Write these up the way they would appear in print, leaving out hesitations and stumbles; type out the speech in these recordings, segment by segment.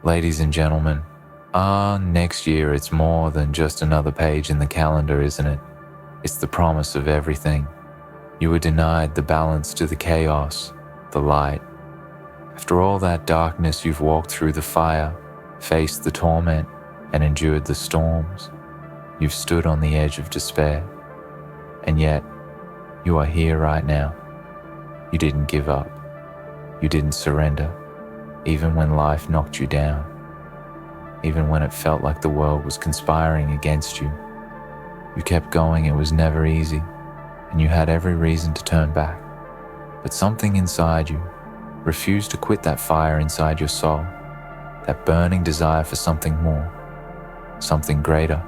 Ladies and gentlemen, next year it's more than just another page in the calendar, isn't it? It's the promise of everything. You were denied the balance to the chaos, the light. After all that darkness, you've walked through the fire, faced the torment, and endured the storms. You've stood on the edge of despair. And yet, you are here right now. You didn't give up. You didn't surrender, even when life knocked you down. Even when it felt like the world was conspiring against you. You kept going. It was never easy, and you had every reason to turn back. But something inside you refused to quit that fire inside your soul, that burning desire for something more, something greater.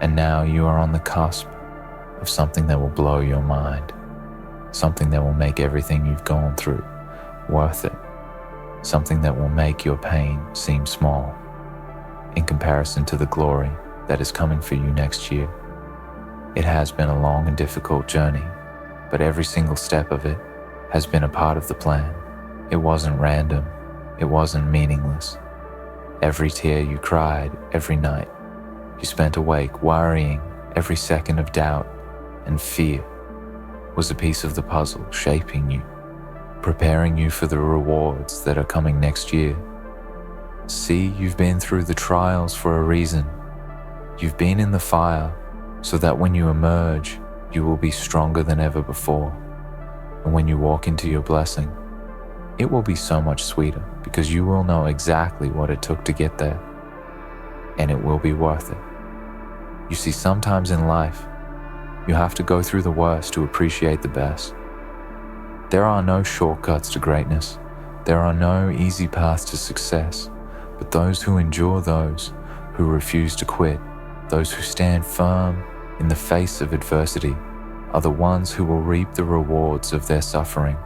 And now you are on the cusp of something that will blow your mind, something that will make everything you've gone through worth it, something that will make your pain seem small in comparison to the glory that is coming for you next year. It has been a long and difficult journey, but every single step of it has been a part of the plan. It wasn't random. It wasn't meaningless. Every tear you cried, every night you spent awake worrying, every second of doubt and fear was a piece of the puzzle shaping you, preparing you for the rewards that are coming next year. See, you've been through the trials for a reason. You've been in the fire so that when you emerge, you will be stronger than ever before. And when you walk into your blessing, it will be so much sweeter because you will know exactly what it took to get there, and it will be worth it. You see, sometimes in life, you have to go through the worst to appreciate the best. There are no shortcuts to greatness. There are no easy paths to success, but those who endure, those who refuse to quit, those who stand firm in the face of adversity are the ones who will reap the rewards of their suffering.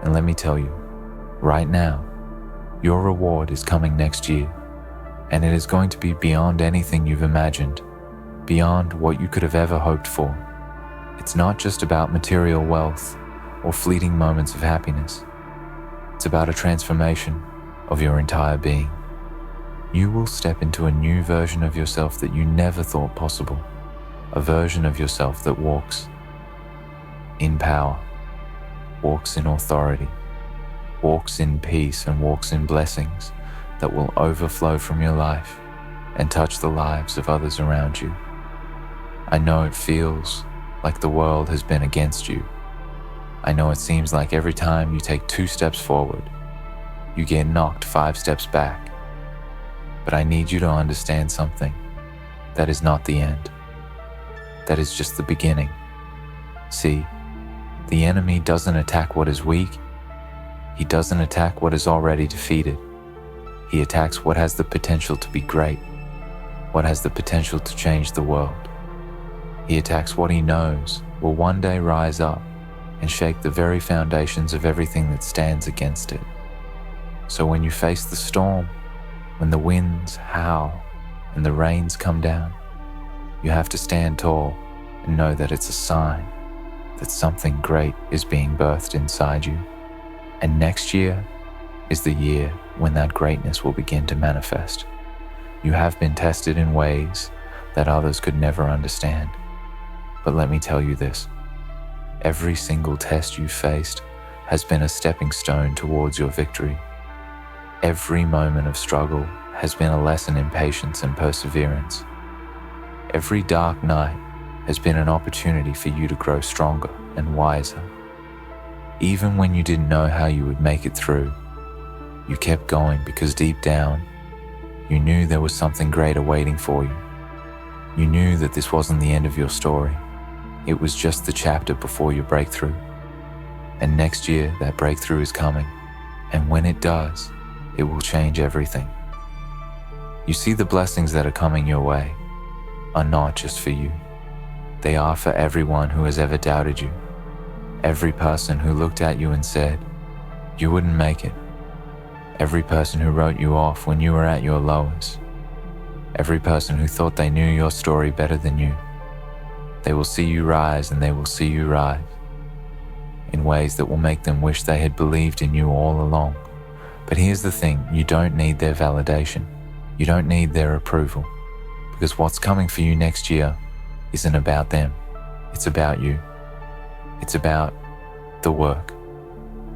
And let me tell you, right now, your reward is coming next year, and it is going to be beyond anything you've imagined, beyond what you could have ever hoped for. It's not just about material wealth or fleeting moments of happiness. It's about a transformation of your entire being. You will step into a new version of yourself that you never thought possible, a version of yourself that walks in power, walks in authority, walks in peace, and walks in blessings that will overflow from your life and touch the lives of others around you. I know it feels like the world has been against you. I know it seems like every time you take 2 steps forward, you get knocked 5 steps back. But I need you to understand something. That is not the end. That is just the beginning. See, the enemy doesn't attack what is weak. He doesn't attack what is already defeated. He attacks what has the potential to be great, what has the potential to change the world. He attacks what he knows will one day rise up and shake the very foundations of everything that stands against it. So when you face the storm, when the winds howl and the rains come down, you have to stand tall and know that it's a sign that something great is being birthed inside you. And next year is the year when that greatness will begin to manifest. You have been tested in ways that others could never understand. But let me tell you this, every single test you've faced has been a stepping stone towards your victory. Every moment of struggle has been a lesson in patience and perseverance. Every dark night has been an opportunity for you to grow stronger and wiser. Even when you didn't know how you would make it through, you kept going because deep down, you knew there was something greater waiting for you. You knew that this wasn't the end of your story. It was just the chapter before your breakthrough. And next year, that breakthrough is coming. And when it does, it will change everything. You see, the blessings that are coming your way are not just for you. They are for everyone who has ever doubted you. Every person who looked at you and said, you wouldn't make it. Every person who wrote you off when you were at your lowest. Every person who thought they knew your story better than you. They will see you rise, and they will see you rise in ways that will make them wish they had believed in you all along. But here's the thing, you don't need their validation. You don't need their approval. Because what's coming for you next year isn't about them. It's about you. It's about the work.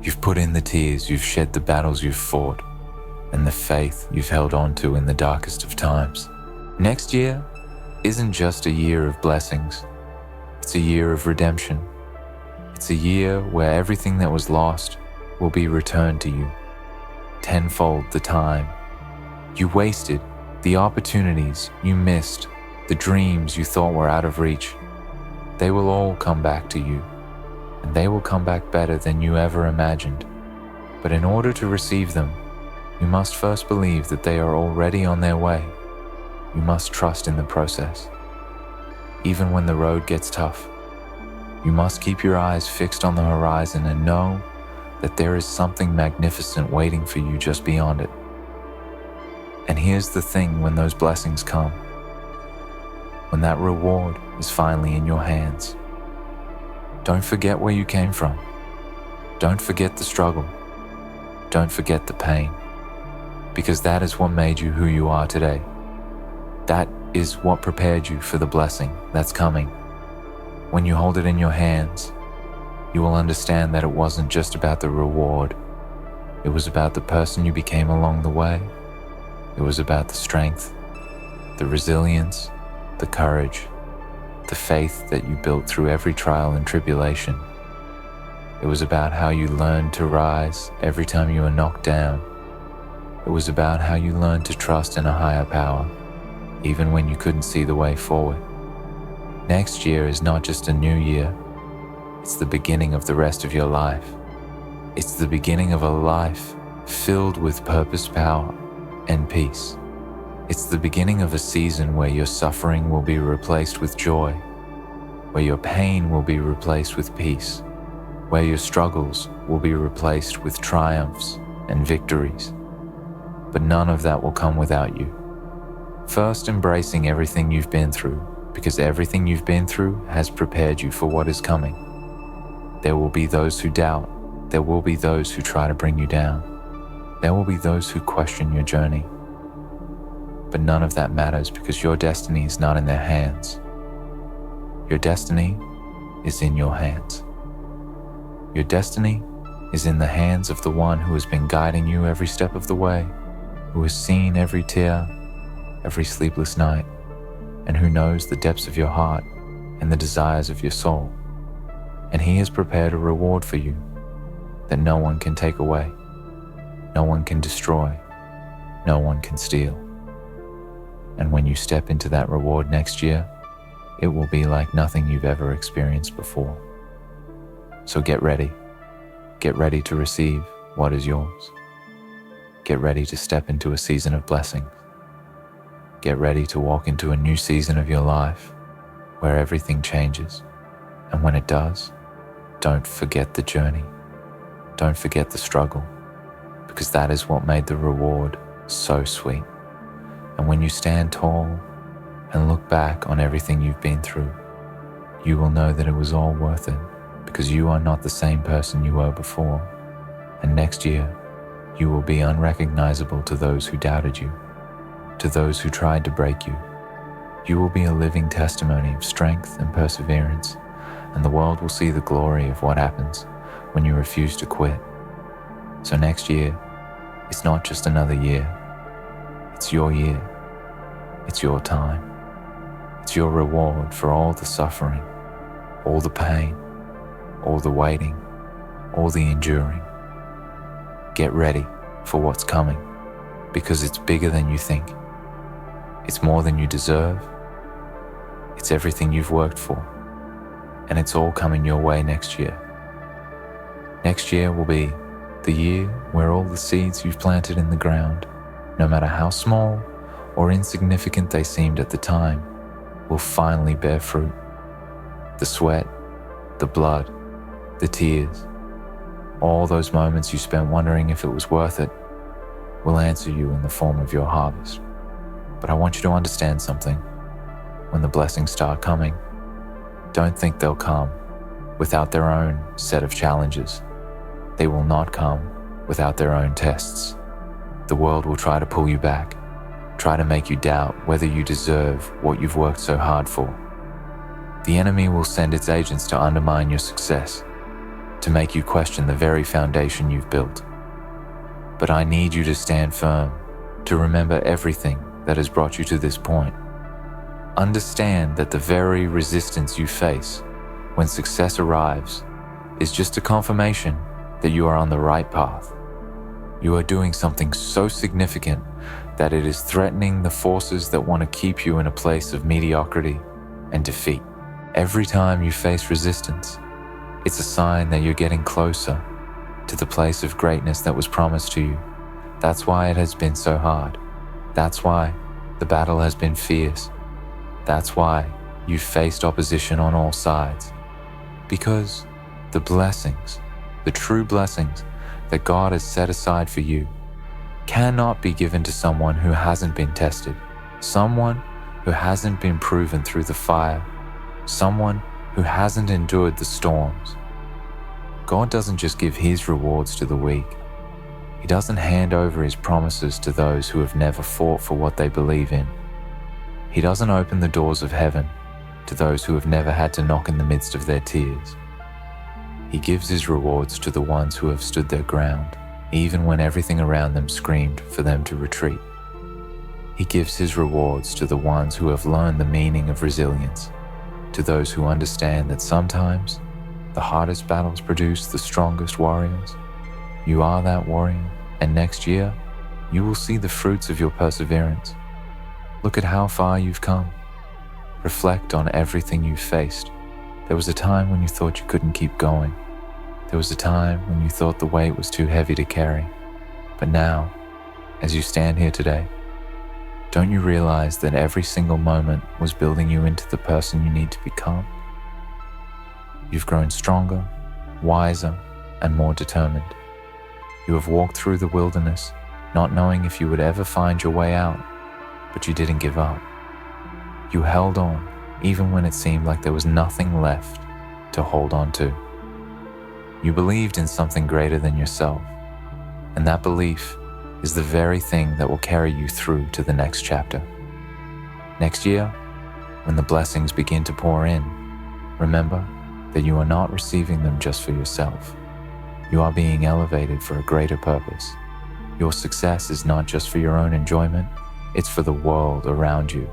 You've put in the tears, you've shed the battles you've fought, and the faith you've held on to in the darkest of times. Next year isn't just a year of blessings. It's a year of redemption. It's a year where everything that was lost will be returned to you, tenfold the time you wasted, the opportunities you missed, the dreams you thought were out of reach. They will all come back to you, and they will come back better than you ever imagined. But in order to receive them, you must first believe that they are already on their way. You must trust in the process. Even when the road gets tough, you must keep your eyes fixed on the horizon and know that there is something magnificent waiting for you just beyond it. And here's the thing, when those blessings come, when that reward is finally in your hands, don't forget where you came from. Don't forget the struggle. Don't forget the pain. Because that is what made you who you are today. That is what prepared you for the blessing that's coming. When you hold it in your hands, you will understand that it wasn't just about the reward. It was about the person you became along the way. It was about the strength, the resilience, the courage, the faith that you built through every trial and tribulation. It was about how you learned to rise every time you were knocked down. It was about how you learned to trust in a higher power, even when you couldn't see the way forward. Next year is not just a new year. It's the beginning of the rest of your life. It's the beginning of a life filled with purpose, power, and peace. It's the beginning of a season where your suffering will be replaced with joy, where your pain will be replaced with peace, where your struggles will be replaced with triumphs and victories. But none of that will come without you. First, embracing everything you've been through, because everything you've been through has prepared you for what is coming. There will be those who doubt. There will be those who try to bring you down. There will be those who question your journey. But none of that matters, because your destiny is not in their hands. Your destiny is in your hands. Your destiny is in the hands of the one who has been guiding you every step of the way, who has seen every tear, every sleepless night, and who knows the depths of your heart and the desires of your soul. And he has prepared a reward for you that no one can take away, no one can destroy, no one can steal. And when you step into that reward next year, it will be like nothing you've ever experienced before. So get ready to receive what is yours. Get ready to step into a season of blessings. Get ready to walk into a new season of your life where everything changes. And when it does, don't forget the journey. Don't forget the struggle, because that is what made the reward so sweet. And when you stand tall and look back on everything you've been through, you will know that it was all worth it, because you are not the same person you were before. And next year, you will be unrecognizable to those who doubted you, to those who tried to break you. You will be a living testimony of strength and perseverance, and the world will see the glory of what happens when you refuse to quit. So next year, it's not just another year. It's your year. It's your time. It's your reward for all the suffering, all the pain, all the waiting, all the enduring. Get ready for what's coming, because it's bigger than you think. It's more than you deserve. It's everything you've worked for. And it's all coming your way next year. Next year will be the year where all the seeds you've planted in the ground, no matter how small or insignificant they seemed at the time, will finally bear fruit. The sweat, the blood, the tears, all those moments you spent wondering if it was worth it, will answer you in the form of your harvest. But I want you to understand something. When the blessings start coming, don't think they'll come without their own set of challenges. They will not come without their own tests. The world will try to pull you back, try to make you doubt whether you deserve what you've worked so hard for. The enemy will send its agents to undermine your success, to make you question the very foundation you've built. But I need you to stand firm, to remember everything that has brought you to this point. Understand that the very resistance you face when success arrives is just a confirmation that you are on the right path. You are doing something so significant that it is threatening the forces that want to keep you in a place of mediocrity and defeat. Every time you face resistance, it's a sign that you're getting closer to the place of greatness that was promised to you. That's why it has been so hard. That's why the battle has been fierce. That's why you've faced opposition on all sides. Because the blessings, the true blessings that God has set aside for you, cannot be given to someone who hasn't been tested, someone who hasn't been proven through the fire, someone who hasn't endured the storms. God doesn't just give His rewards to the weak. He doesn't hand over His promises to those who have never fought for what they believe in. He doesn't open the doors of heaven to those who have never had to knock in the midst of their tears. He gives His rewards to the ones who have stood their ground, even when everything around them screamed for them to retreat. He gives His rewards to the ones who have learned the meaning of resilience, to those who understand that sometimes the hardest battles produce the strongest warriors. You are that warrior, and next year, you will see the fruits of your perseverance. Look at how far you've come. Reflect on everything you've faced. There was a time when you thought you couldn't keep going. There was a time when you thought the weight was too heavy to carry. But now, as you stand here today, don't you realize that every single moment was building you into the person you need to become? You've grown stronger, wiser, and more determined. You have walked through the wilderness, not knowing if you would ever find your way out, but you didn't give up. You held on, even when it seemed like there was nothing left to hold on to. You believed in something greater than yourself, and that belief is the very thing that will carry you through to the next chapter. Next year, when the blessings begin to pour in, remember that you are not receiving them just for yourself. You are being elevated for a greater purpose. Your success is not just for your own enjoyment, it's for the world around you.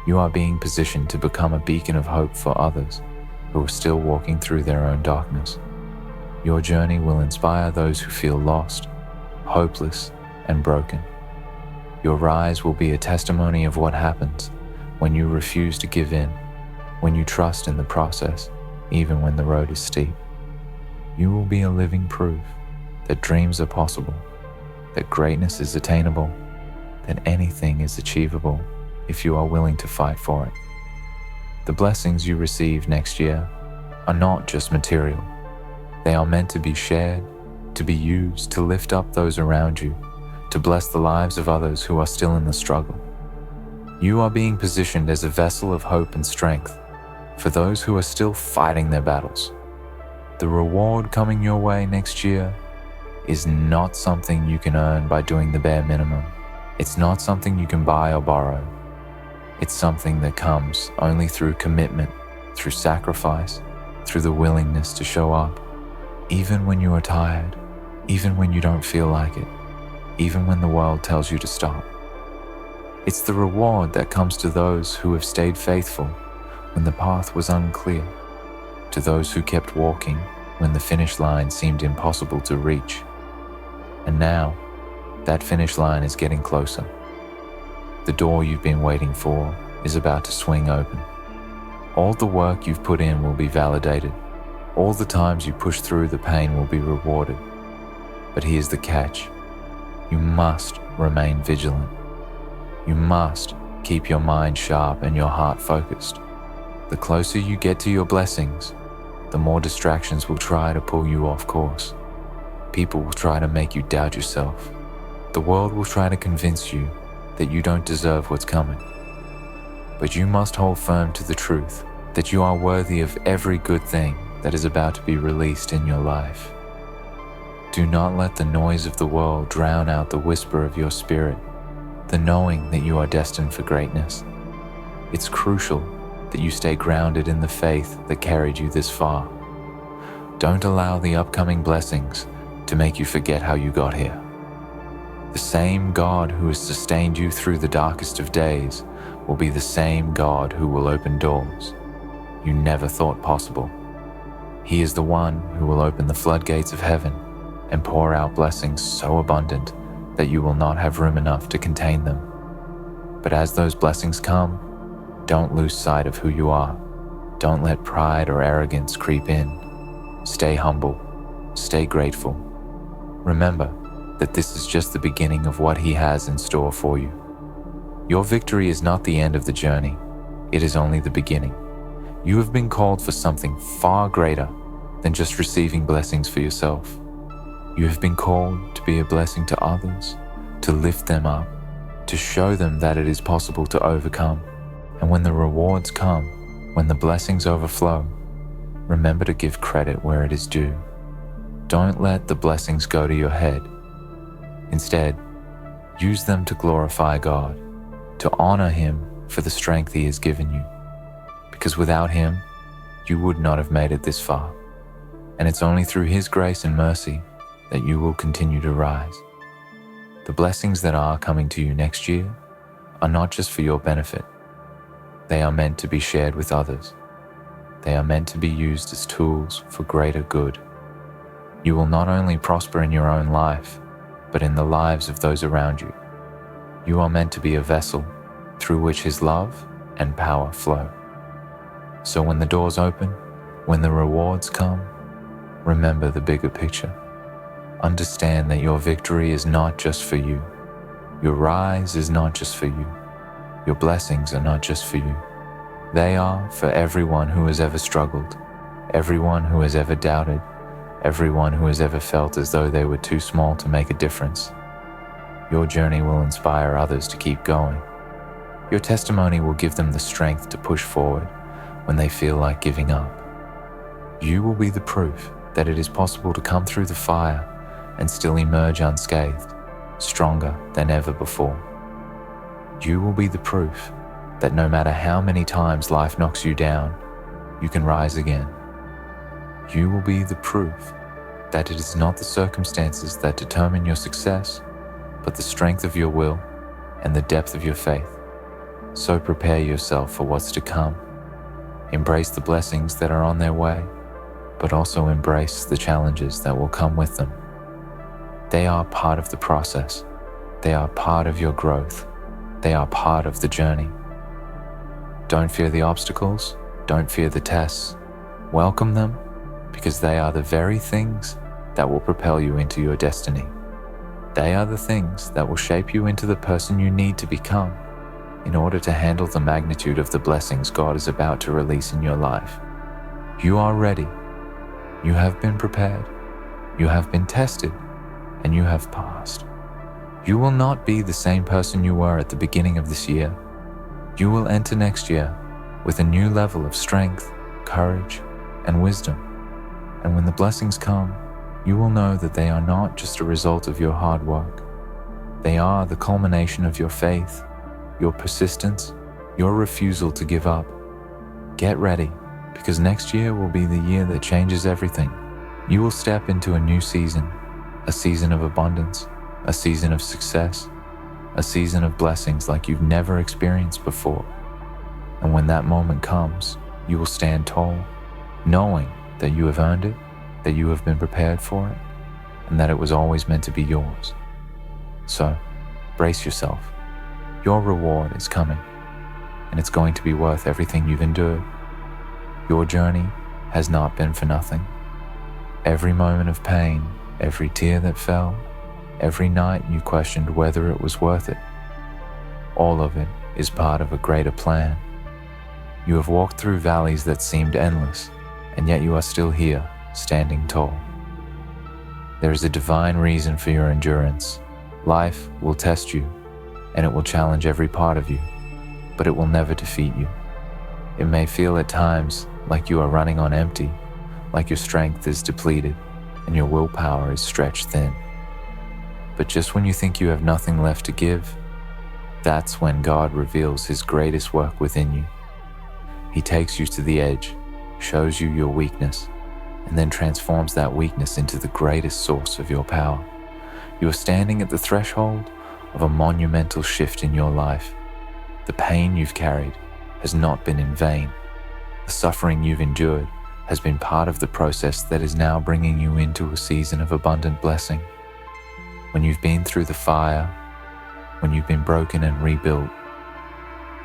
You are being positioned to become a beacon of hope for others who are still walking through their own darkness. Your journey will inspire those who feel lost, hopeless, and broken. Your rise will be a testimony of what happens when you refuse to give in, when you trust in the process, even when the road is steep. You will be a living proof that dreams are possible, that greatness is attainable, that anything is achievable if you are willing to fight for it. The blessings you receive next year are not just material. They are meant to be shared, to be used to lift up those around you, to bless the lives of others who are still in the struggle. You are being positioned as a vessel of hope and strength for those who are still fighting their battles. The reward coming your way next year is not something you can earn by doing the bare minimum. It's not something you can buy or borrow. It's something that comes only through commitment, through sacrifice, through the willingness to show up, even when you are tired, even when you don't feel like it, even when the world tells you to stop. It's the reward that comes to those who have stayed faithful when the path was unclear, to those who kept walking when the finish line seemed impossible to reach. And now, that finish line is getting closer. The door you've been waiting for is about to swing open. All the work you've put in will be validated. All the times you push through the pain will be rewarded. But here's the catch. You must remain vigilant. You must keep your mind sharp and your heart focused. The closer you get to your blessings, the more distractions will try to pull you off course. People will try to make you doubt yourself. The world will try to convince you that you don't deserve what's coming. But you must hold firm to the truth that you are worthy of every good thing that is about to be released in your life. Do not let the noise of the world drown out the whisper of your spirit, the knowing that you are destined for greatness. It's crucial that you stay grounded in the faith that carried you this far. Don't allow the upcoming blessings to make you forget how you got here. The same God who has sustained you through the darkest of days will be the same God who will open doors you never thought possible. He is the one who will open the floodgates of heaven and pour out blessings so abundant that you will not have room enough to contain them. But as those blessings come, don't lose sight of who you are. Don't let pride or arrogance creep in. Stay humble. Stay grateful. Remember that this is just the beginning of what He has in store for you. Your victory is not the end of the journey. It is only the beginning. You have been called for something far greater than just receiving blessings for yourself. You have been called to be a blessing to others, to lift them up, to show them that it is possible to overcome. And when the rewards come, when the blessings overflow, remember to give credit where it is due. Don't let the blessings go to your head. Instead, use them to glorify God, to honor Him for the strength He has given you. Because without Him, you would not have made it this far. And it's only through His grace and mercy that you will continue to rise. The blessings that are coming to you next year are not just for your benefit. They are meant to be shared with others. They are meant to be used as tools for greater good. You will not only prosper in your own life, but in the lives of those around you. You are meant to be a vessel through which His love and power flow. So when the doors open, when the rewards come, remember the bigger picture. Understand that your victory is not just for you. Your rise is not just for you. Your blessings are not just for you. They are for everyone who has ever struggled, everyone who has ever doubted, everyone who has ever felt as though they were too small to make a difference. Your journey will inspire others to keep going. Your testimony will give them the strength to push forward when they feel like giving up. You will be the proof that it is possible to come through the fire and still emerge unscathed, stronger than ever before. You will be the proof that no matter how many times life knocks you down, you can rise again. You will be the proof that it is not the circumstances that determine your success, but the strength of your will and the depth of your faith. So prepare yourself for what's to come. Embrace the blessings that are on their way, but also embrace the challenges that will come with them. They are part of the process. They are part of your growth. They are part of the journey. Don't fear the obstacles. Don't fear the tests. Welcome them, because they are the very things that will propel you into your destiny. They are the things that will shape you into the person you need to become in order to handle the magnitude of the blessings God is about to release in your life. You are ready. You have been prepared. You have been tested, and you have passed. You will not be the same person you were at the beginning of this year. You will enter next year with a new level of strength, courage, and wisdom. And when the blessings come, you will know that they are not just a result of your hard work. They are the culmination of your faith, your persistence, your refusal to give up. Get ready, because next year will be the year that changes everything. You will step into a new season, a season of abundance, a season of success, a season of blessings like you've never experienced before. And when that moment comes, you will stand tall, knowing that you have earned it, that you have been prepared for it, and that it was always meant to be yours. So, brace yourself. Your reward is coming, and it's going to be worth everything you've endured. Your journey has not been for nothing. Every moment of pain, every tear that fell, every night you questioned whether it was worth it, all of it is part of a greater plan. You have walked through valleys that seemed endless, and yet you are still here, standing tall. There is a divine reason for your endurance. Life will test you, and it will challenge every part of you, but it will never defeat you. It may feel at times like you are running on empty, like your strength is depleted, and your willpower is stretched thin. But just when you think you have nothing left to give, that's when God reveals His greatest work within you. He takes you to the edge, shows you your weakness, and then transforms that weakness into the greatest source of your power. You are standing at the threshold of a monumental shift in your life. The pain you've carried has not been in vain. The suffering you've endured has been part of the process that is now bringing you into a season of abundant blessing. When you've been through the fire, when you've been broken and rebuilt,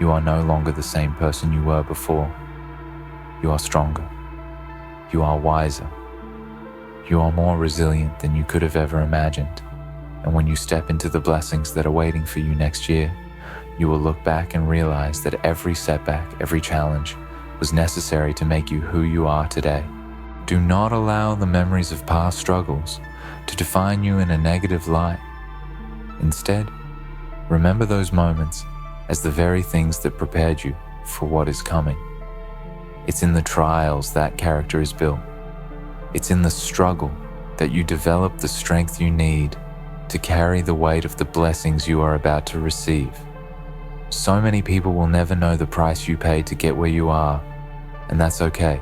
you are no longer the same person you were before. You are stronger. You are wiser. You are more resilient than you could have ever imagined. And when you step into the blessings that are waiting for you next year, you will look back and realize that every setback, every challenge was necessary to make you who you are today. Do not allow the memories of past struggles to define you in a negative light. Instead, remember those moments as the very things that prepared you for what is coming. It's in the trials that character is built. It's in the struggle that you develop the strength you need to carry the weight of the blessings you are about to receive. So many people will never know the price you paid to get where you are, and that's okay.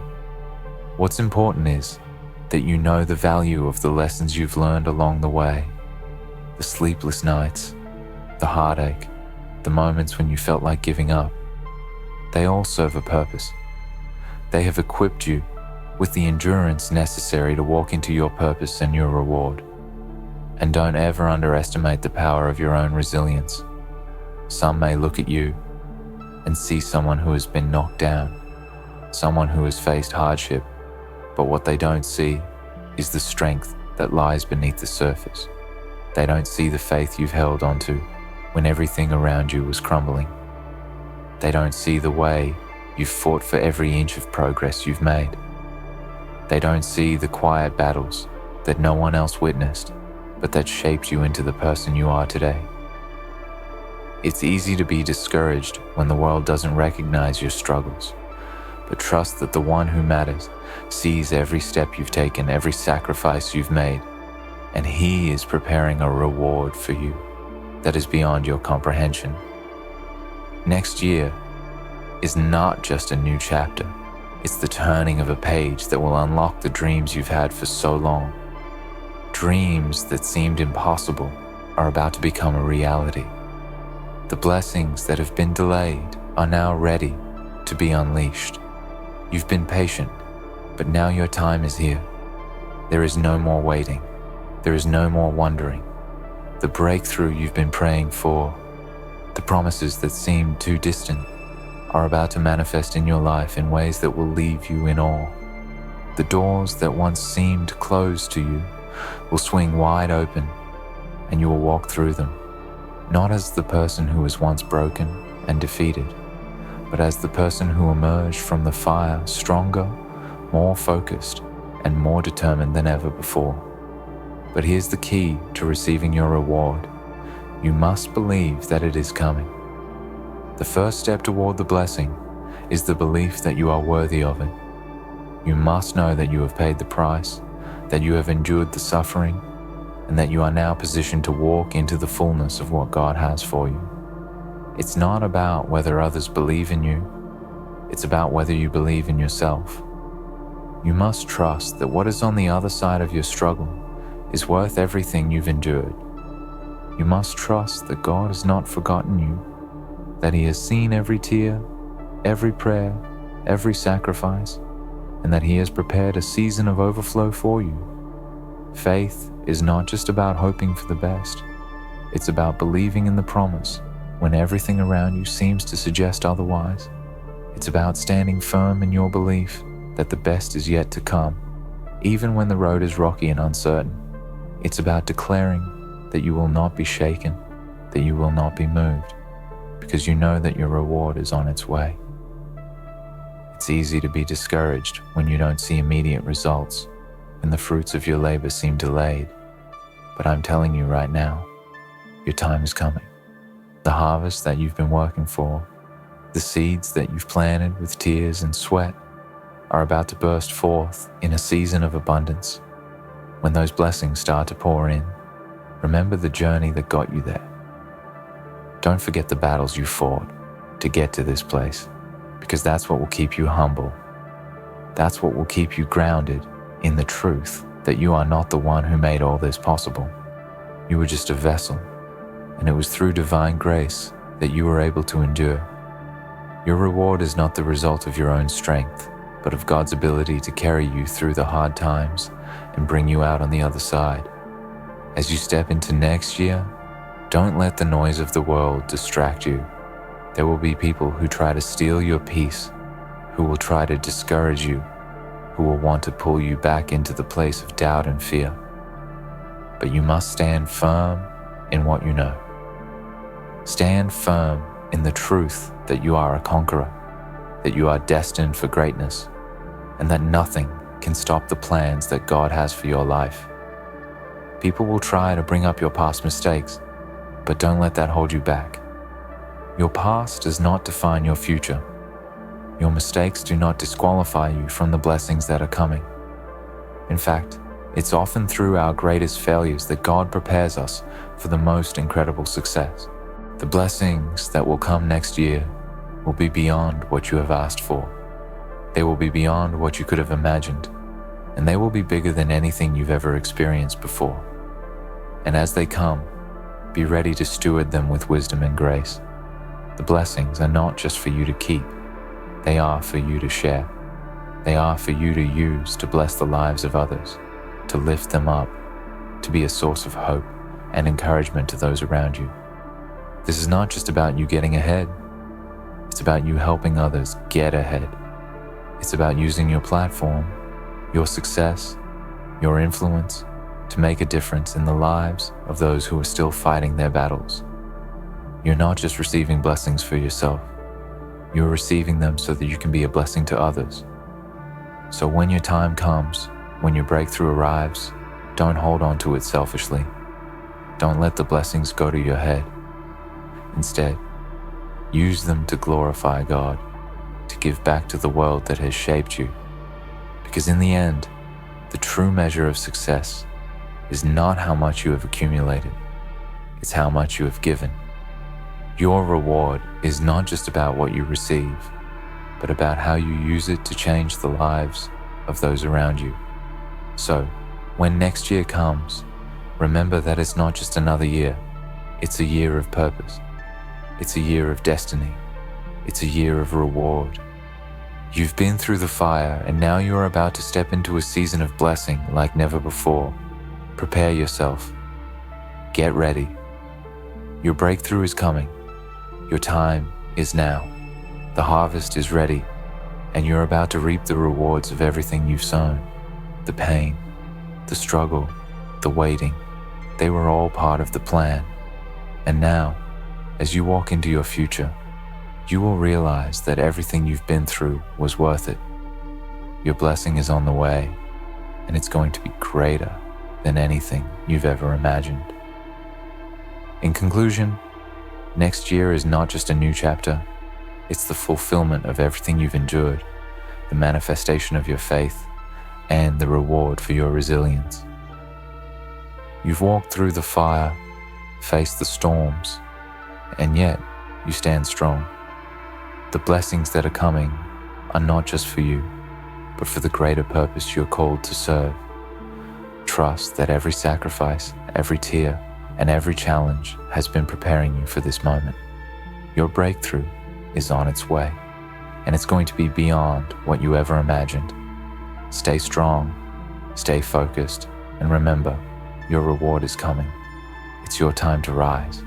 What's important is that you know the value of the lessons you've learned along the way. The sleepless nights, the heartache, the moments when you felt like giving up, they all serve a purpose. They have equipped you with the endurance necessary to walk into your purpose and your reward. And don't ever underestimate the power of your own resilience. Some may look at you and see someone who has been knocked down, someone who has faced hardship, but what they don't see is the strength that lies beneath the surface. They don't see the faith you've held onto when everything around you was crumbling. They don't see the way you've fought for every inch of progress you've made. They don't see the quiet battles that no one else witnessed, but that shaped you into the person you are today. It's easy to be discouraged when the world doesn't recognize your struggles, but trust that the one who matters sees every step you've taken, every sacrifice you've made, and He is preparing a reward for you that is beyond your comprehension. Next year is not just a new chapter. It's the turning of a page that will unlock the dreams you've had for so long. Dreams that seemed impossible are about to become a reality. The blessings that have been delayed are now ready to be unleashed. You've been patient, but now your time is here. There is no more waiting. There is no more wondering. The breakthrough you've been praying for, the promises that seemed too distant, are about to manifest in your life in ways that will leave you in awe. The doors that once seemed closed to you will swing wide open, and you will walk through them, not as the person who was once broken and defeated, but as the person who emerged from the fire stronger, more focused, and more determined than ever before. But here's the key to receiving your reward. You must believe that it is coming. The first step toward the blessing is the belief that you are worthy of it. You must know that you have paid the price, that you have endured the suffering, and that you are now positioned to walk into the fullness of what God has for you. It's not about whether others believe in you. It's about whether you believe in yourself. You must trust that what is on the other side of your struggle is worth everything you've endured. You must trust that God has not forgotten you, that He has seen every tear, every prayer, every sacrifice, and that He has prepared a season of overflow for you. Faith is not just about hoping for the best. It's about believing in the promise when everything around you seems to suggest otherwise. It's about standing firm in your belief that the best is yet to come, even when the road is rocky and uncertain. It's about declaring that you will not be shaken, that you will not be moved, because you know that your reward is on its way. It's easy to be discouraged when you don't see immediate results, when the fruits of your labor seem delayed. But I'm telling you right now, your time is coming. The harvest that you've been working for, the seeds that you've planted with tears and sweat, are about to burst forth in a season of abundance. When those blessings start to pour in, remember the journey that got you there. Don't forget the battles you fought to get to this place, because that's what will keep you humble. That's what will keep you grounded in the truth that you are not the one who made all this possible. You were just a vessel, and it was through divine grace that you were able to endure. Your reward is not the result of your own strength, but of God's ability to carry you through the hard times and bring you out on the other side. As you step into next year, don't let the noise of the world distract you. There will be people who try to steal your peace, who will try to discourage you, who will want to pull you back into the place of doubt and fear. But you must stand firm in what you know. Stand firm in the truth that you are a conqueror, that you are destined for greatness, and that nothing can stop the plans that God has for your life. People will try to bring up your past mistakes, but don't let that hold you back. Your past does not define your future. Your mistakes do not disqualify you from the blessings that are coming. In fact, it's often through our greatest failures that God prepares us for the most incredible success. The blessings that will come next year will be beyond what you have asked for. They will be beyond what you could have imagined, and they will be bigger than anything you've ever experienced before. And as they come, be ready to steward them with wisdom and grace. The blessings are not just for you to keep, they are for you to share. They are for you to use to bless the lives of others, to lift them up, to be a source of hope and encouragement to those around you. This is not just about you getting ahead. It's about you helping others get ahead. It's about using your platform, your success, your influence to make a difference in the lives of those who are still fighting their battles. You're not just receiving blessings for yourself. You're receiving them so that you can be a blessing to others. So when your time comes, when your breakthrough arrives, don't hold on to it selfishly. Don't let the blessings go to your head. Instead, use them to glorify God, to give back to the world that has shaped you. Because in the end, the true measure of success is not how much you have accumulated, it's how much you have given. Your reward is not just about what you receive, but about how you use it to change the lives of those around you. So, when next year comes, remember that it's not just another year, it's a year of purpose. It's a year of destiny. It's a year of reward. You've been through the fire, and now you're about to step into a season of blessing like never before. Prepare yourself. Get ready. Your breakthrough is coming. Your time is now. The harvest is ready, and you're about to reap the rewards of everything you've sown. The pain, the struggle, the waiting, they were all part of the plan. And now, as you walk into your future, you will realize that everything you've been through was worth it. Your blessing is on the way, and it's going to be greater than anything you've ever imagined. In conclusion, next year is not just a new chapter, it's the fulfillment of everything you've endured, the manifestation of your faith, and the reward for your resilience. You've walked through the fire, faced the storms, and yet you stand strong. The blessings that are coming are not just for you, but for the greater purpose you're called to serve. Trust that every sacrifice, every tear, and every challenge has been preparing you for this moment. Your breakthrough is on its way, and it's going to be beyond what you ever imagined. Stay strong, stay focused, and remember, your reward is coming. It's your time to rise.